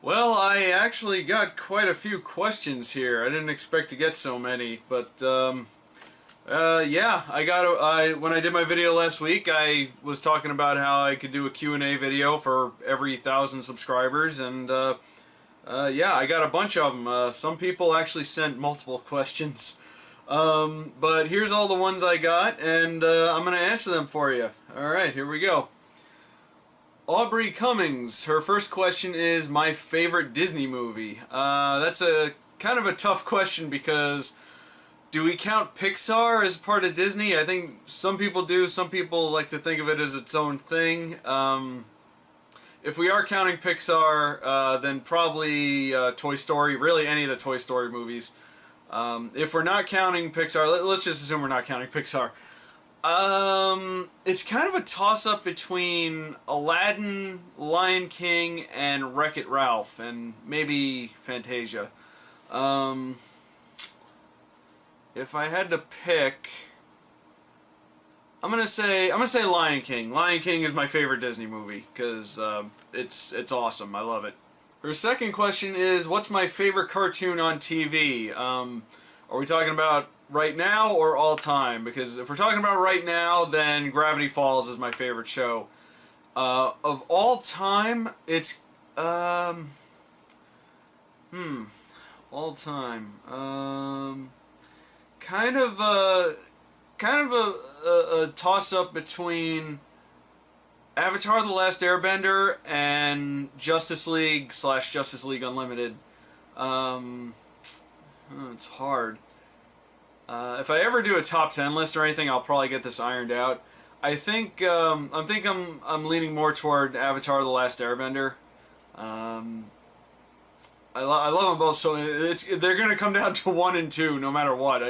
Well, I actually got quite a few questions here. I didn't expect to get so many, but yeah, when I did my video last week, I was talking about how I could do a Q&A video for every 1,000 subscribers, and yeah, I got a bunch of them. Some people actually sent multiple questions, but here's all the ones I got, and I'm gonna answer them for you. All right, here we go. Aubrey Cummings, her first question is my favorite Disney movie. That's a kind of a tough question because do we count Pixar as part of Disney? I think some people do. Some people like to think of it as its own thing. If we are counting Pixar, then probably Toy Story, really any of the Toy Story movies. If we're not counting Pixar, let's just assume we're not counting Pixar. It's kind of a toss-up between Aladdin, Lion King, and Wreck-It Ralph, and maybe Fantasia. If I had to pick, I'm gonna say Lion King. Lion King is my favorite Disney movie because it's awesome. I love it. Her second question is, what's my favorite cartoon on TV? Are we talking about right now or all time? Because if we're talking about right now, then Gravity Falls is my favorite show. Of all time, it's all time. Kind of a toss up between Avatar: The Last Airbender and Justice League / Justice League Unlimited. It's hard. If I ever do a top 10 list or anything, I'll probably get this ironed out. I think I'm leaning more toward Avatar: The Last Airbender. I love them both, so they're gonna come down to 1 and 2 no matter what.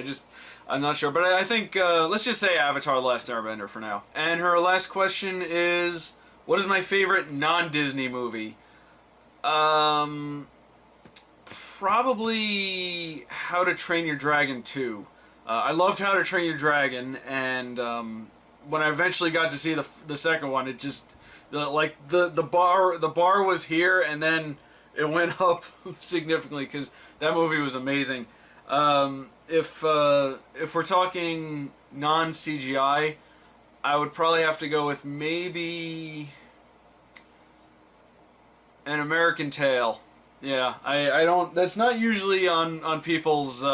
I'm not sure, but I think let's just say Avatar: The Last Airbender for now. And her last question is, what is my favorite non-Disney movie? Probably How to Train Your Dragon 2. I loved How to Train Your Dragon, and when I eventually got to see the second one, it just the bar was here, and then it went up significantly because that movie was amazing. If we're talking non-CGI, I would probably have to go with maybe An American Tail. Yeah, I don't. That's not usually on people's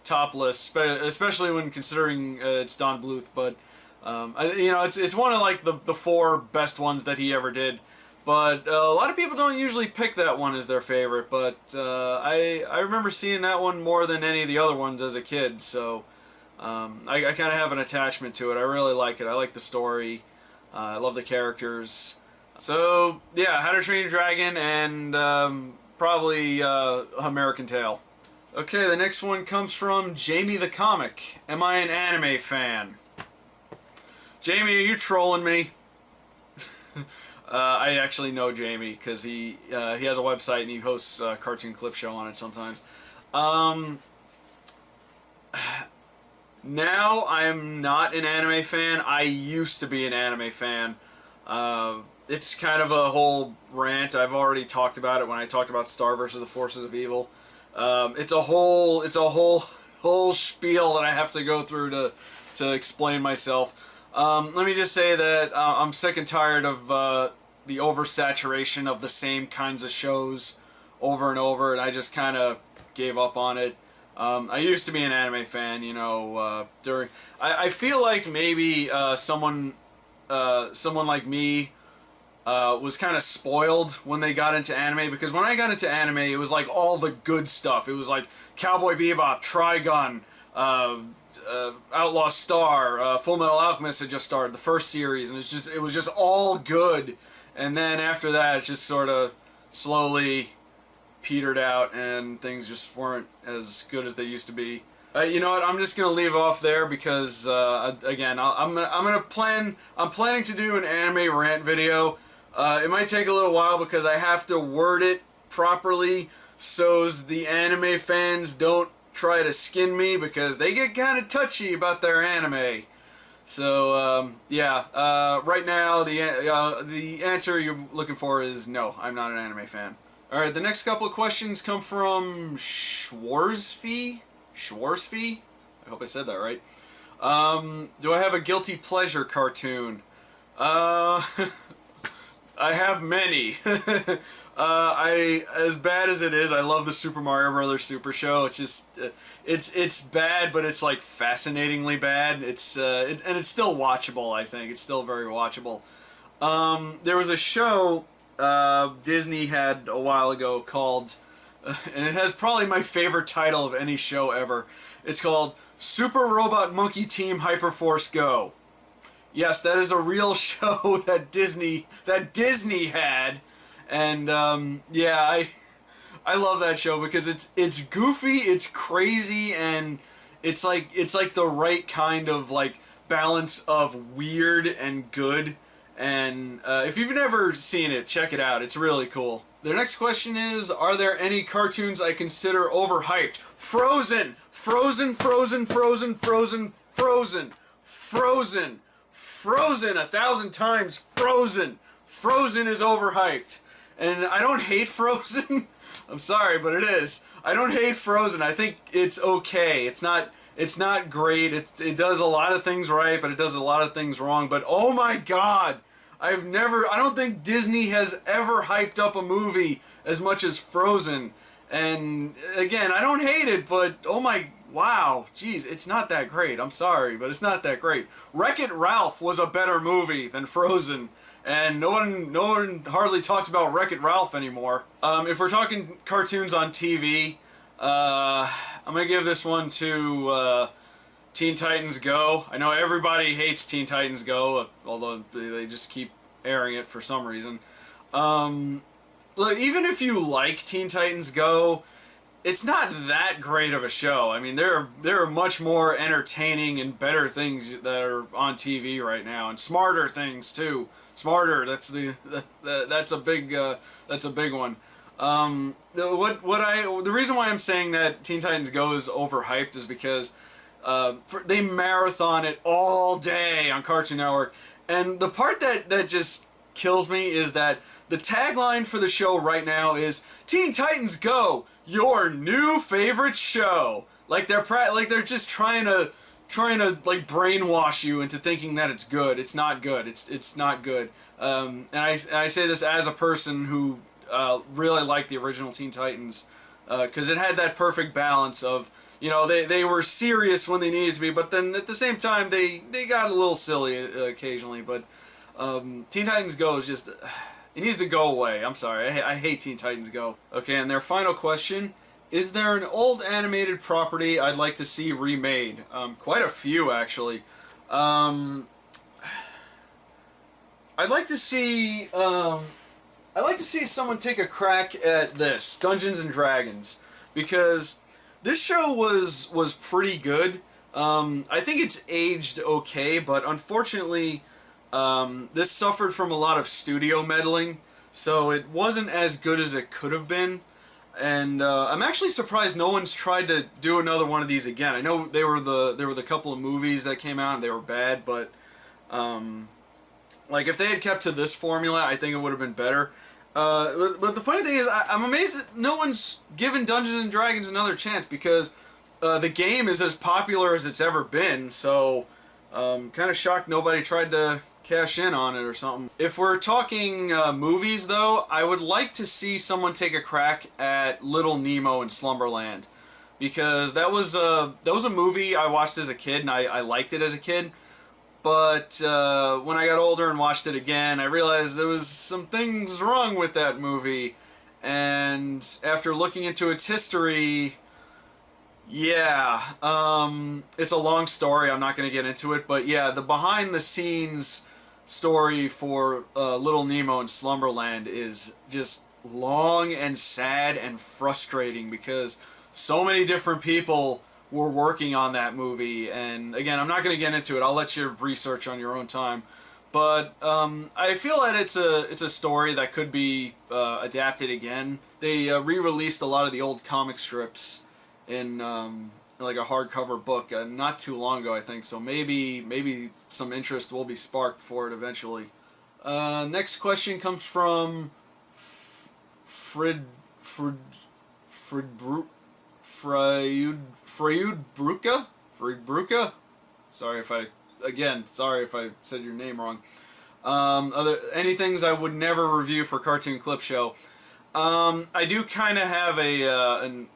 top lists, especially when considering it's Don Bluth. But it's one of like the 4 best ones that he ever did. But a lot of people don't usually pick that one as their favorite. But I remember seeing that one more than any of the other ones as a kid. So I kind of have an attachment to it. I really like it. I like the story. I love the characters. So yeah, How to Train Your Dragon and probably American Tail. Okay, the next one comes from Jamie the Comic. Am I an anime fan? Jamie, are you trolling me? I actually know Jamie because he has a website and he hosts a cartoon clip show on it sometimes. Now I'm not an anime fan. I used to be an anime fan. It's kind of a whole rant. I've already talked about it when I talked about Star vs. the Forces of Evil. It's a whole spiel that I have to go through to explain myself. Let me just say that I'm sick and tired of the oversaturation of the same kinds of shows over and over, and I just kind of gave up on it. I used to be an anime fan, I feel like maybe someone like me was kind of spoiled when they got into anime, because when I got into anime, it was like all the good stuff. It was like Cowboy Bebop, Trigun, Outlaw Star, Full Metal Alchemist had just started, the first series, and it was just all good. And then after that, it just sort of slowly petered out, and things just weren't as good as they used to be. You know what? I'm just gonna leave off there because again, I'm planning to do an anime rant video. It might take a little while because I have to word it properly so the anime fans don't try to skin me, because they get kind of touchy about their anime. So yeah, right now the answer you're looking for is no, I'm not an anime fan. All right, the next couple of questions come from Schwarzfee. Schwarzfee? I hope I said that right. Do I have a guilty pleasure cartoon? I have many. As bad as it is, I love the Super Mario Brothers Super Show. It's just, it's bad, but it's like fascinatingly bad. And it's still watchable. I think it's still very watchable. There was a show Disney had a while ago called, and it has probably my favorite title of any show ever. It's called Super Robot Monkey Team Hyperforce Go. Yes, that is a real show that Disney had, and yeah, I love that show because it's goofy, it's crazy, and it's like the right kind of like balance of weird and good. And if you've never seen it, check it out. It's really cool. The next question is, are there any cartoons I consider overhyped? Frozen! Frozen, Frozen, Frozen, Frozen, Frozen, Frozen, Frozen, 1,000 times Frozen! Frozen is overhyped. And I don't hate Frozen. I'm sorry, but it is. I don't hate Frozen. I think it's okay. It's not great. It does a lot of things right, but it does a lot of things wrong. But oh my God, I don't think Disney has ever hyped up a movie as much as Frozen. And again, I don't hate it, but oh my, wow, geez, it's not that great. I'm sorry, but it's not that great. Wreck-It Ralph was a better movie than Frozen. And no one hardly talks about Wreck-It Ralph anymore. If we're talking cartoons on TV, I'm gonna give this one to Teen Titans Go. I know everybody hates Teen Titans Go, although they just keep airing it for some reason. Look, even if you like Teen Titans Go, it's not that great of a show. I mean, there are much more entertaining and better things that are on TV right now, and smarter things too. Smarter. That's a big one. The reason why I'm saying that Teen Titans Go is overhyped is because they marathon it all day on Cartoon Network, and the part that just kills me is that the tagline for the show right now is Teen Titans Go, your new favorite show. Like they're just trying to like brainwash you into thinking that it's good. It's not good. It's not good. And I say this as a person who really liked the original Teen Titans because it had that perfect balance of, you know, they were serious when they needed to be, but then at the same time they got a little silly occasionally. But Teen Titans Go is just, it needs to go away. I'm sorry. I hate Teen Titans Go. Okay, and their final question: is there an old animated property I'd like to see remade? Quite a few, actually. I'd like to see someone take a crack at this Dungeons and Dragons, because this show was pretty good. I think it's aged okay, but unfortunately, this suffered from a lot of studio meddling, so it wasn't as good as it could have been. And I'm actually surprised no one's tried to do another one of these again. I know there were the couple of movies that came out and they were bad, but like if they had kept to this formula, I think it would have been better. But the funny thing is, I'm amazed that no one's given Dungeons and Dragons another chance, because the game is as popular as it's ever been. So kind of shocked nobody tried to cash in on it or something. If we're talking movies, though, I would like to see someone take a crack at Little Nemo in Slumberland, because that was a movie I watched as a kid, and I liked it as a kid. But when I got older and watched it again, I realized there was some things wrong with that movie. And after looking into its history, yeah, it's a long story. I'm not going to get into it. But yeah, the behind-the-scenes story for Little Nemo in Slumberland is just long and sad and frustrating, because so many different people were working on that movie. And again, I'm not going to get into it. I'll let you research on your own time. But I feel that it's a story that could be adapted again. They re-released a lot of the old comic strips in like a hardcover book not too long ago, I think. So maybe some interest will be sparked for it eventually. Next question comes from Frid, Fridbru, Freyud Bruca. Sorry if I said your name wrong. Any things I would never review for Cartoon Clip Show. I do kind of have an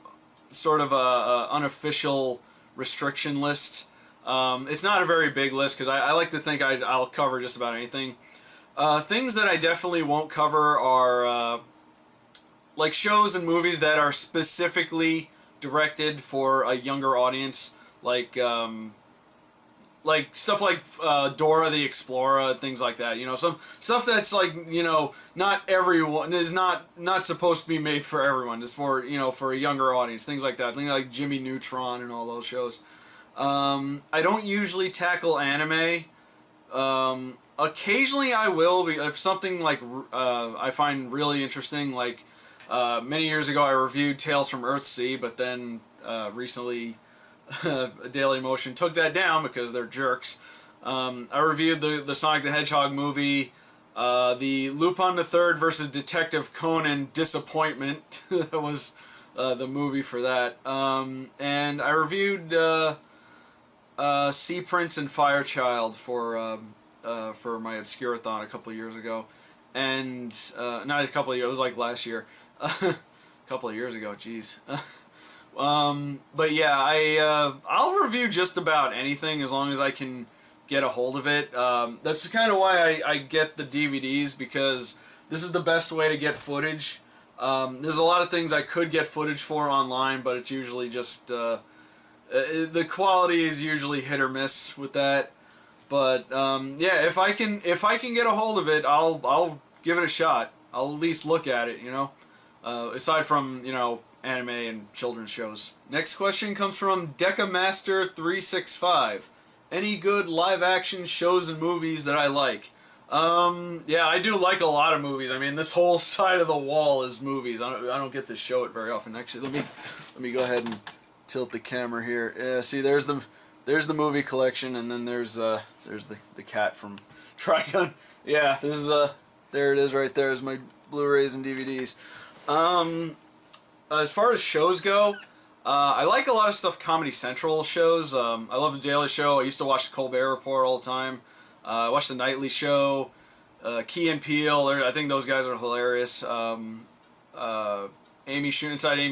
sort of a unofficial restriction list. It's not a very big list because I like to think I'll cover just about anything. Things that I definitely won't cover are like shows and movies that are specifically directed for a younger audience, like stuff like Dora the Explorer, things like that. You know, some stuff that's like, you know, not everyone is not supposed to be made for everyone. Just for, you know, for a younger audience, things like that. Things like Jimmy Neutron and all those shows. I don't usually tackle anime. Occasionally I will, if something like I find really interesting. Like many years ago I reviewed Tales from Earthsea, but then recently Daily Motion took that down because they're jerks. I reviewed the Sonic the Hedgehog movie, the Lupin the Third versus Detective Conan Disappointment. That was the movie for that. And I reviewed Sea Prince and Firechild for my Obscurathon a couple of years ago. And not a couple of years, it was like last year. A couple of years ago, jeez. But yeah, I'll review just about anything as long as I can get a hold of it. That's kind of why I get the DVDs, because this is the best way to get footage. There's a lot of things I could get footage for online, but it's usually just the quality is usually hit or miss with that. But yeah, if I can get a hold of it, I'll give it a shot. I'll at least look at it, you know. Aside from, you know, anime and children's shows. Next question comes from Decamaster365. Any good live-action shows and movies that I like? Yeah, I do like a lot of movies. I mean, this whole side of the wall is movies. I don't get to show it very often. Actually, let me go ahead and tilt the camera here. Yeah, see, there's the movie collection, and then there's the cat from Trigun. Yeah, there it is right there. Is my Blu-rays and DVDs. As far as shows go, I like a lot of stuff Comedy Central shows. I love The Daily Show. I used to watch The Colbert Report all the time. I watched The Nightly Show, Key and Peele. I think those guys are hilarious. Inside Amy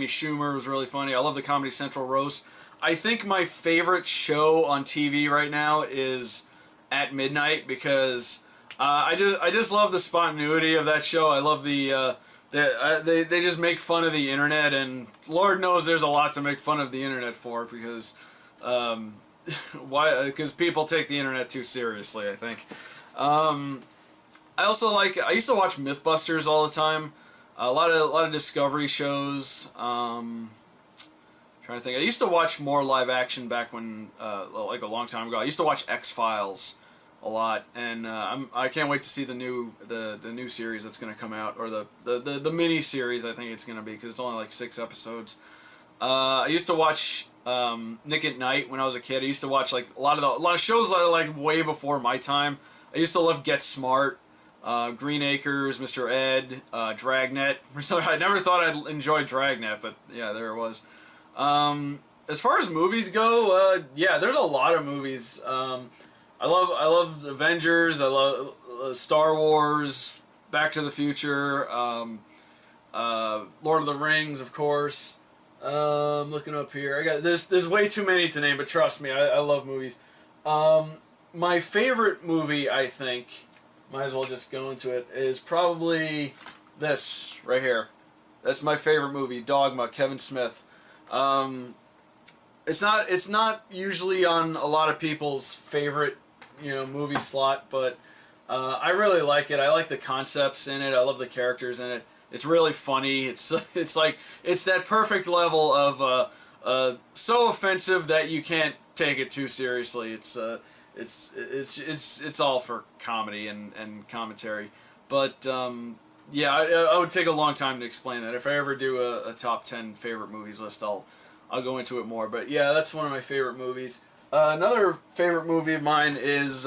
Schumer was really funny. I love the Comedy Central roast. I think my favorite show on TV right now is At Midnight, because I just love the spontaneity of that show. I love they just make fun of the internet, and Lord knows there's a lot to make fun of the internet for, because why? Because people take the internet too seriously, I think. I used to watch MythBusters all the time. A lot of Discovery shows. Trying to think. I used to watch more live action back when, like a long time ago. I used to watch X-Files a lot, and I can't wait to see the new series that's going to come out, or the mini series I think it's going to be, because it's only like 6 episodes. I used to watch Nick at Night when I was a kid. I used to watch like a lot of shows that are like way before my time. I used to love Get Smart, Green Acres, Mr. Ed, Dragnet. I never thought I'd enjoy Dragnet, but yeah, there it was. As far as movies go, yeah, there's a lot of movies. I love Avengers. I love Star Wars, Back to the Future, Lord of the Rings, of course. Looking up here, there's way too many to name, but trust me, I love movies. My favorite movie, I think, might as well just go into it, is probably this right here. That's my favorite movie, Dogma, Kevin Smith. It's not usually on a lot of people's favorite, movie slot, but I really like it. I like the concepts in it. I love the characters in it. It's really funny. It's that perfect level of so offensive that you can't take it too seriously. It's all for comedy and commentary. But yeah, I would take a long time to explain that. If I ever do a top 10 favorite movies list, I'll go into it more. But yeah, that's one of my favorite movies. Another favorite movie of mine is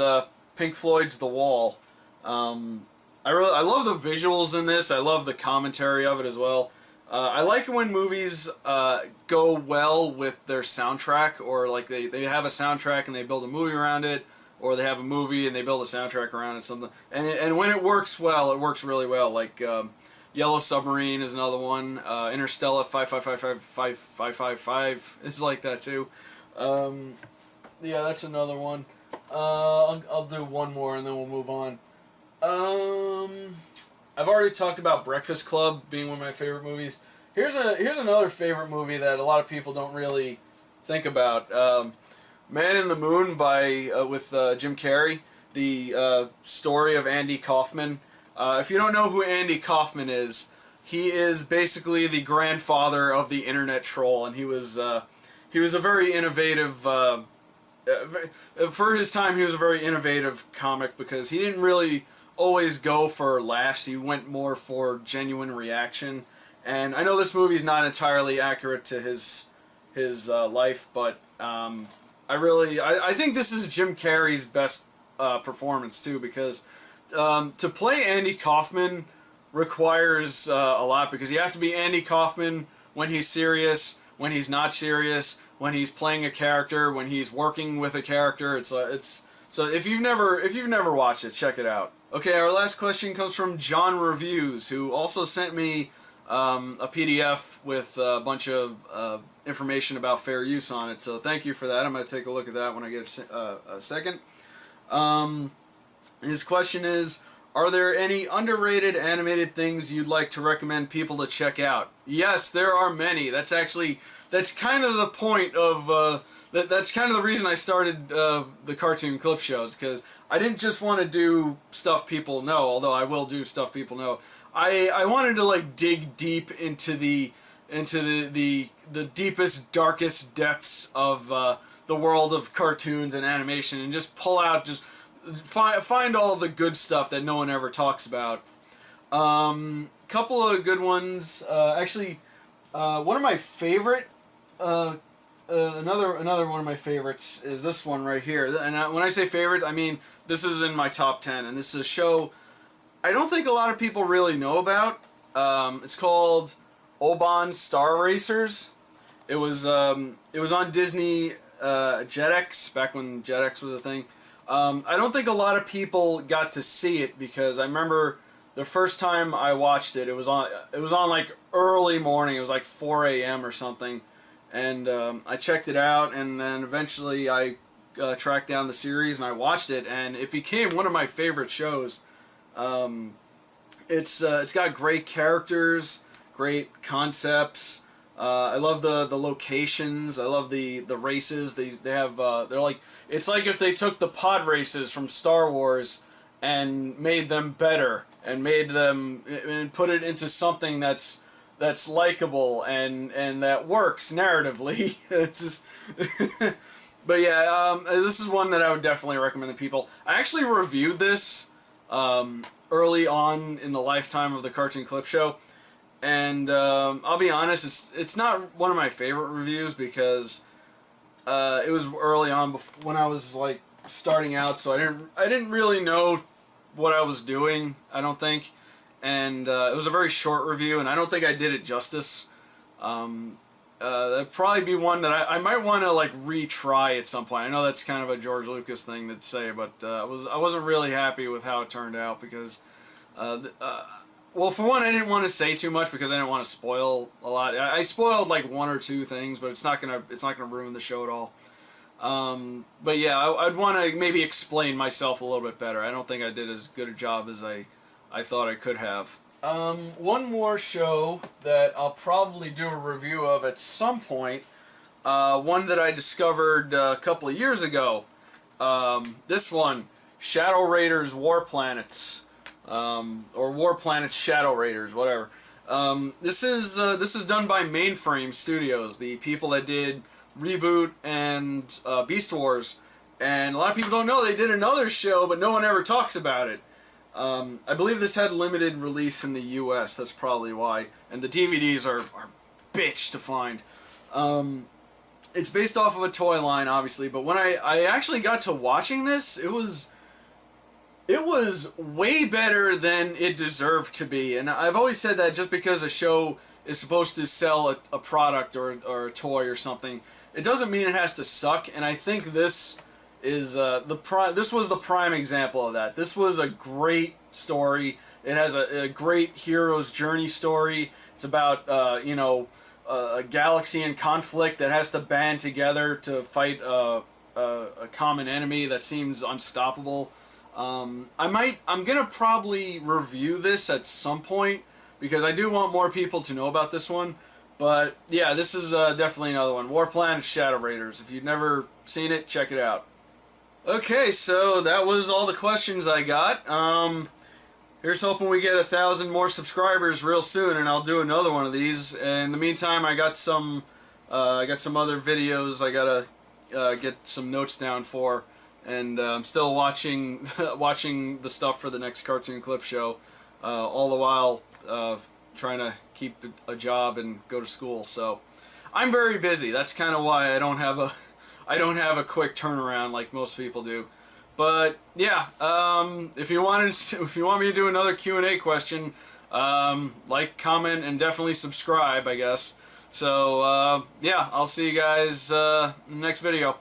Pink Floyd's The Wall. I love the visuals in this. I love the commentary of it as well. I like when movies go well with their soundtrack, or like they have a soundtrack and they build a movie around it, or they have a movie and they build a soundtrack around it, something. And when it works well, it works really well. Like Yellow Submarine is another one. Interstellar 5555555 is like that too. Yeah, that's another one. I'll do one more and then we'll move on. I've already talked about Breakfast Club being one of my favorite movies. Here's another favorite movie that a lot of people don't really think about. Man in the Moon by with Jim Carrey. The story of Andy Kaufman. If you don't know who Andy Kaufman is, he is basically the grandfather of the internet troll, and he was a very innovative. For his time, he was a very innovative comic because he didn't really always go for laughs. He went more for genuine reaction. And I know this movie is not entirely accurate to his life, but I think this is Jim Carrey's best performance too, because to play Andy Kaufman requires a lot, because you have to be Andy Kaufman when he's serious, when he's not serious, when he's playing a character, when he's working with a character. It's so if you've never watched it, check it out. Okay, our last question comes from John Reviews, who also sent me a PDF with a bunch of information about fair use on it. So thank you for that. I'm going to take a look at that when I get a second. His question is, are there any underrated animated things you'd like to recommend people to check out? Yes, there are many. That's kind of the point of that's kind of the reason I started the cartoon clip shows, because I didn't just want to do stuff people know, although I will do stuff people know. I wanted to like dig deep into the deepest, darkest depths of the world of cartoons and animation, and just pull out, just find all the good stuff that no one ever talks about. Couple of good ones. Actually, one of my favorite. Another one of my favorites is this one right here. And when I say favorite, I mean this is in my top 10, and this is a show I don't think a lot of people really know about. It's called Oban Star Racers. It was on Disney Jetix back when Jetix was a thing. I don't think a lot of people got to see it, because I remember the first time I watched it, it was on like early morning. It was like 4 a.m. or something. And I checked it out, and then eventually I tracked down the series and I watched it, and it became one of my favorite shows. It's got great characters, great concepts. I love the locations. I love the races. They have they're like, it's like if they took the pod races from Star Wars and made them better, and put it into something that's likable and that works narratively. It's just but yeah, this is one that I would definitely recommend to people. I actually reviewed this early on in the lifetime of the Cartoon Clip Show, and I'll be honest, it's not one of my favorite reviews, because it was early on when I was like starting out, so I didn't really know what I was doing, I don't think. And it was a very short review, and I don't think I did it justice. That'd probably be one that I might want to like retry at some point. I know that's kind of a George Lucas thing to say, but I wasn't really happy with how it turned out, because well, for one, I didn't want to say too much because I didn't want to spoil a lot. I spoiled like one or two things, but it's not gonna ruin the show at all. But yeah, I'd want to maybe explain myself a little bit better. I don't think I did as good a job as I thought I could have. One more show that I'll probably do a review of at some point, one that I discovered a couple of years ago. This one, Shadow Raiders War Planets, or War Planets Shadow Raiders, whatever. This is done by Mainframe Studios, the people that did Reboot and Beast Wars, and a lot of people don't know they did another show, but no one ever talks about it. I believe this had limited release in the US, that's probably why, and the DVDs are bitch to find. It's based off of a toy line, obviously, but when I actually got to watching this, it was way better than it deserved to be, and I've always said that just because a show is supposed to sell a product or a toy or something, it doesn't mean it has to suck. And I think this is this was the prime example of that. This was a great story. It has a great hero's journey story. It's about you know, a galaxy in conflict that has to band together to fight a common enemy that seems unstoppable. I'm gonna probably review this at some point because I do want more people to know about this one. But yeah, this is definitely another one. War Planet Shadow Raiders. If you've never seen it, check it out. Okay, so that was all the questions I got. Here's hoping we get 1,000 more subscribers real soon, and I'll do another one of these. In the meantime, I got some other videos I gotta get some notes down for, and I'm still watching watching the stuff for the next Cartoon Clip Show, all the while trying to keep a job and go to school. So I'm very busy. That's kind of why I don't have a quick turnaround like most people do. But yeah, if you want me to do another Q&A question, like, comment, and definitely subscribe, I guess. So yeah, I'll see you guys in the next video.